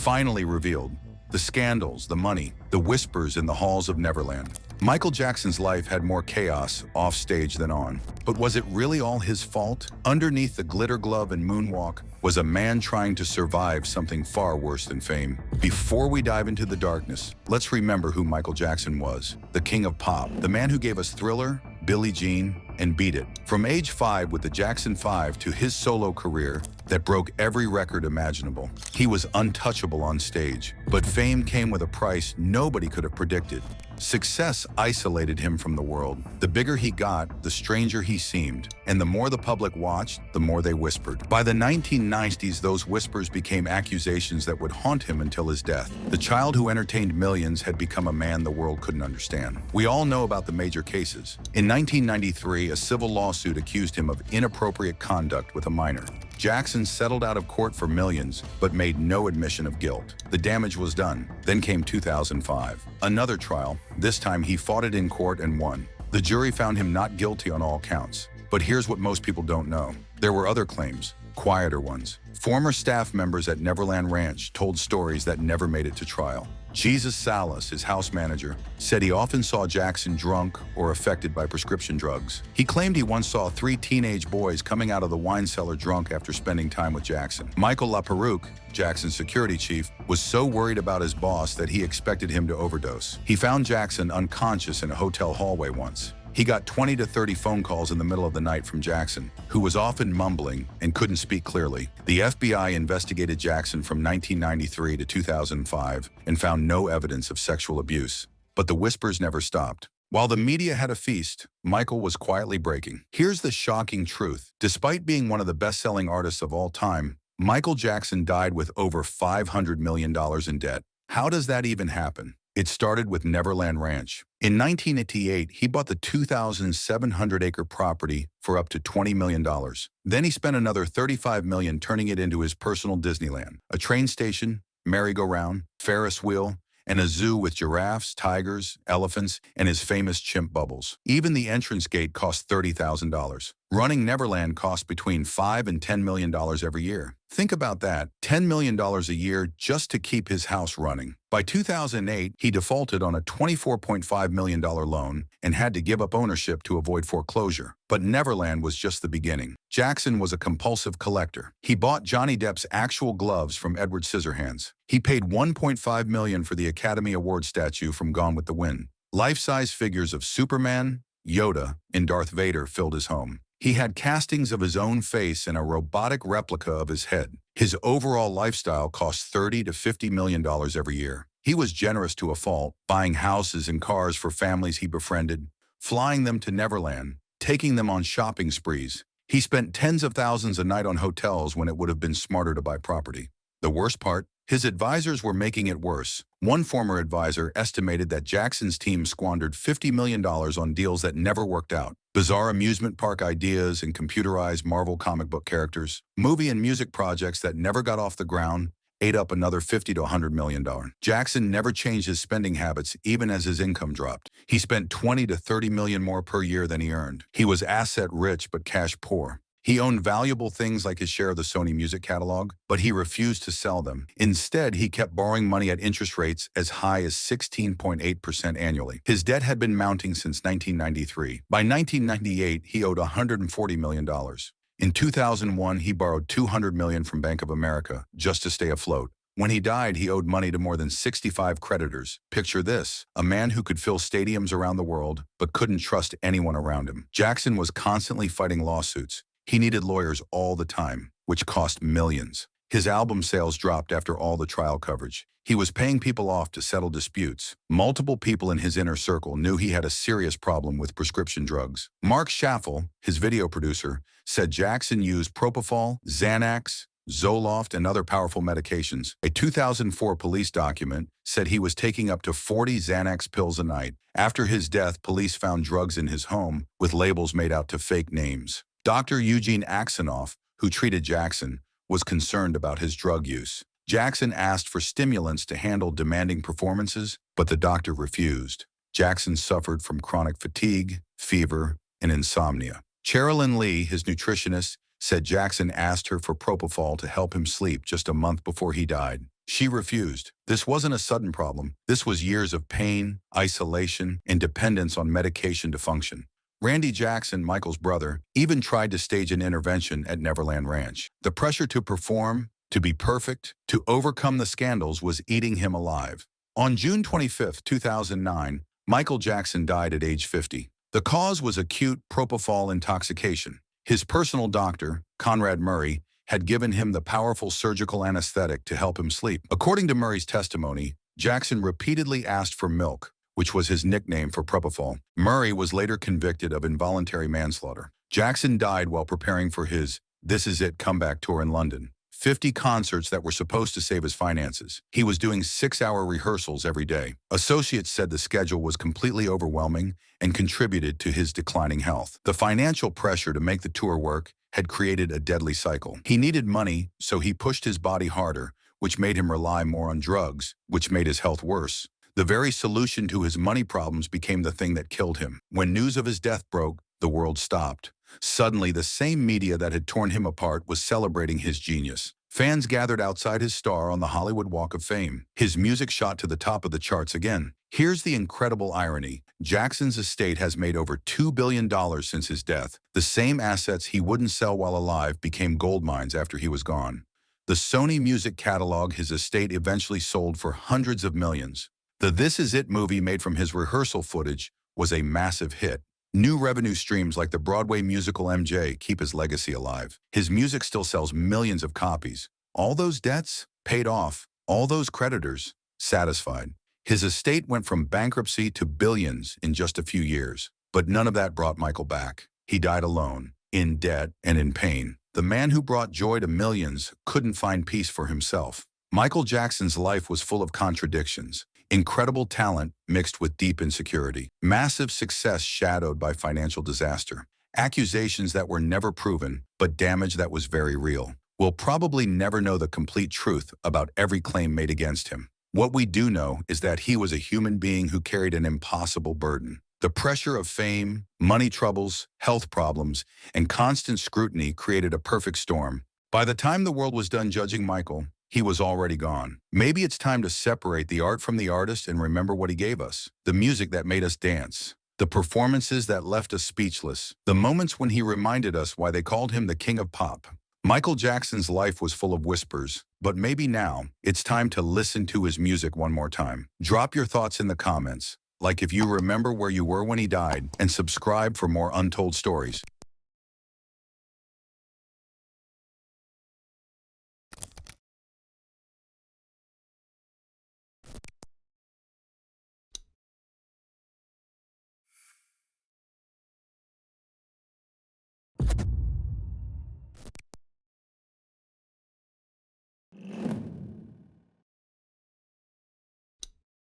finally revealed. The scandals, the money, the whispers in the halls of Neverland. Michael Jackson's life had more chaos off stage than on. But was it really all his fault? Underneath the glitter glove and moonwalk was a man trying to survive something far worse than fame. Before we dive into the darkness, let's remember who Michael Jackson was. The king of pop, the man who gave us Thriller, Billie Jean, and Beat It. From age 5 with the Jackson 5 to his solo career that broke every record imaginable. He was untouchable on stage, but fame came with a price nobody could have predicted. Success isolated him from the world. The bigger he got, the stranger he seemed. And the more the public watched, the more they whispered. By the 1990s, those whispers became accusations that would haunt him until his death. The child who entertained millions had become a man the world couldn't understand. We all know about the major cases. In 1993, a civil lawsuit accused him of inappropriate conduct with a minor. Jackson settled out of court for millions, but made no admission of guilt. The damage was done. Then came 2005. Another trial. This time he fought it in court and won. The jury found him not guilty on all counts. But here's what most people don't know. There were other claims, quieter ones. Former staff members at Neverland Ranch told stories that never made it to trial. Jesus Salas, his house manager, said he often saw Jackson drunk or affected by prescription drugs. He claimed he once saw 3 teenage boys coming out of the wine cellar drunk after spending time with Jackson. Michael LaPerouse, Jackson's security chief, was so worried about his boss that he expected him to overdose. He found Jackson unconscious in a hotel hallway once. He got 20 to 30 phone calls in the middle of the night from Jackson, who was often mumbling and couldn't speak clearly. The FBI investigated Jackson from 1993 to 2005 and found no evidence of sexual abuse. But the whispers never stopped. While the media had a feast, Michael was quietly breaking. Here's the shocking truth. Despite being one of the best-selling artists of all time, Michael Jackson died with over $500 million in debt. How does that even happen? It started with Neverland Ranch. In 1988, he bought the 2,700-acre property for up to $20 million. Then he spent another $35 million turning it into his personal Disneyland. A train station, merry-go-round, Ferris wheel, and a zoo with giraffes, tigers, elephants, and his famous chimp Bubbles. Even the entrance gate cost $30,000. Running Neverland cost between $5 and $10 million every year. Think about that, $10 million a year just to keep his house running. By 2008, he defaulted on a $24.5 million loan and had to give up ownership to avoid foreclosure. But Neverland was just the beginning. Jackson was a compulsive collector. He bought Johnny Depp's actual gloves from Edward Scissorhands. He paid $1.5 million for the Academy Award statue from Gone with the Wind. Life-size figures of Superman, Yoda, and Darth Vader filled his home. He had castings of his own face and a robotic replica of his head. His overall lifestyle cost $30 to $50 million every year. He was generous to a fault, buying houses and cars for families he befriended, flying them to Neverland, taking them on shopping sprees. He spent tens of thousands a night on hotels when it would have been smarter to buy property. The worst part? His advisors were making it worse. One former advisor estimated that Jackson's team squandered $50 million on deals that never worked out. Bizarre amusement park ideas and computerized Marvel comic book characters. Movie and music projects that never got off the ground ate up another $50 to $100 million. Jackson never changed his spending habits even as his income dropped. He spent $20 to $30 million more per year than he earned. He was asset rich but cash poor. He owned valuable things like his share of the Sony music catalog, but he refused to sell them. Instead, he kept borrowing money at interest rates as high as 16.8% annually. His debt had been mounting since 1993. By 1998, he owed $140 million. In 2001, he borrowed $200 million from Bank of America just to stay afloat. When he died, he owed money to more than 65 creditors. Picture this, a man who could fill stadiums around the world, but couldn't trust anyone around him. Jackson was constantly fighting lawsuits. He needed lawyers all the time, which cost millions. His album sales dropped after all the trial coverage. He was paying people off to settle disputes. Multiple people in his inner circle knew he had a serious problem with prescription drugs. Mark Schaffel, his video producer, said Jackson used propofol, Xanax, Zoloft, and other powerful medications. A 2004 police document said he was taking up to 40 Xanax pills a night. After his death, police found drugs in his home with labels made out to fake names. Dr. Eugene Aksonoff, who treated Jackson, was concerned about his drug use. Jackson asked for stimulants to handle demanding performances, but the doctor refused. Jackson suffered from chronic fatigue, fever, and insomnia. Cherilyn Lee, his nutritionist, said Jackson asked her for propofol to help him sleep just a month before he died. She refused. This wasn't a sudden problem. This was years of pain, isolation, and dependence on medication to function. Randy Jackson, Michael's brother, even tried to stage an intervention at Neverland Ranch. The pressure to perform, to be perfect, to overcome the scandals was eating him alive. On June 25, 2009, Michael Jackson died at age 50. The cause was acute propofol intoxication. His personal doctor, Conrad Murray, had given him the powerful surgical anesthetic to help him sleep. According to Murray's testimony, Jackson repeatedly asked for milk, which was his nickname for propofol. Murray was later convicted of involuntary manslaughter. Jackson died while preparing for his This Is It comeback tour in London. 50 concerts that were supposed to save his finances. He was doing 6-hour rehearsals every day. Associates said the schedule was completely overwhelming and contributed to his declining health. The financial pressure to make the tour work had created a deadly cycle. He needed money, so he pushed his body harder, which made him rely more on drugs, which made his health worse. The very solution to his money problems became the thing that killed him. When news of his death broke, the world stopped. Suddenly, the same media that had torn him apart was celebrating his genius. Fans gathered outside his star on the Hollywood Walk of Fame. His music shot to the top of the charts again. Here's the incredible irony. Jackson's estate has made over $2 billion since his death. The same assets he wouldn't sell while alive became gold mines after he was gone. The Sony music catalog his estate eventually sold for hundreds of millions. The This Is It movie made from his rehearsal footage was a massive hit. New revenue streams like the Broadway musical MJ keep his legacy alive. His music still sells millions of copies. All those debts paid off. All those creditors satisfied. His estate went from bankruptcy to billions in just a few years. But none of that brought Michael back. He died alone, in debt and in pain. The man who brought joy to millions couldn't find peace for himself. Michael Jackson's life was full of contradictions. Incredible talent mixed with deep insecurity. Massive success shadowed by financial disaster. Accusations that were never proven, but damage that was very real. We'll probably never know the complete truth about every claim made against him. What we do know is that he was a human being who carried an impossible burden. The pressure of fame, money troubles, health problems, and constant scrutiny created a perfect storm. By the time the world was done judging Michael, he was already gone. Maybe it's time to separate the art from the artist and remember what he gave us. The music that made us dance. The performances that left us speechless. The moments when he reminded us why they called him the king of pop. Michael Jackson's life was full of whispers, but maybe now it's time to listen to his music one more time. Drop your thoughts in the comments, like if you remember where you were when he died, and subscribe for more untold stories.